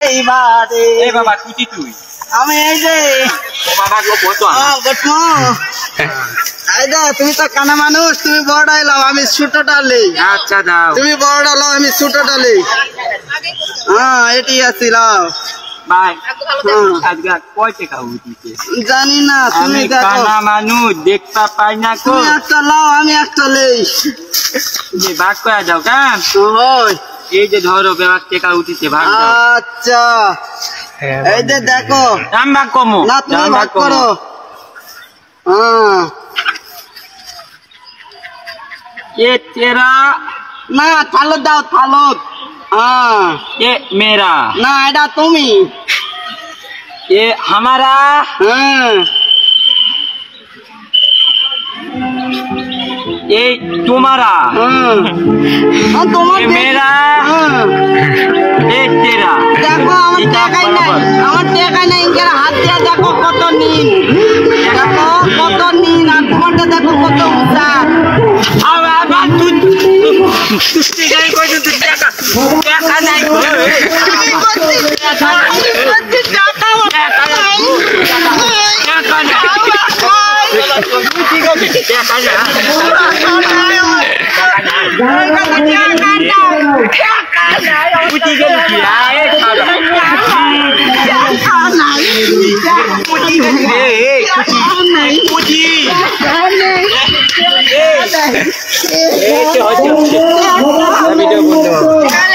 এইবারে এই বাবা কুচি তুই আমি এই যে ও বাবা গো বতো এই যে তুমি তো কানা মানুষ তুমি বড় এলাও আমি ছোটটা লই আচ্ছা দাও তুমি বড় লাও আমি ছোটটা লই হ্যাঁ এটি আসিলাও ভাই আজকে কয় টাকা উঠিছে জানি না তুমি আমি দেখো কানা মানুষ দেখতে পাই না কো তুমি একটা লাও আমি একটা লই যে ভাগ করে দাও কেন ওই এই যে ধরো বেবাক টাকা উঠিছে ভাগ দাও আচ্ছা এই যে দেখো দাম ভাগ কমো না তুমি ভাগ করো হ্যাঁ ये तेरा না থালত দাও থালত হ্যাঁ ये मेरा না এটা তুমি ये हमारा হ্যাঁ ये तुम्हारा হ্যাঁ তোমার ये मेरा হ্যাঁ ये तेरा দেখো আমার টাকাই নাই আমার টাকাই নাই ইনকার হাত দিয়ে দেখো কত নিন দেখো কত নিন আর তোমারটা দেখো কত উঁচা अब अब तू गई कोई तू टाका नहीं video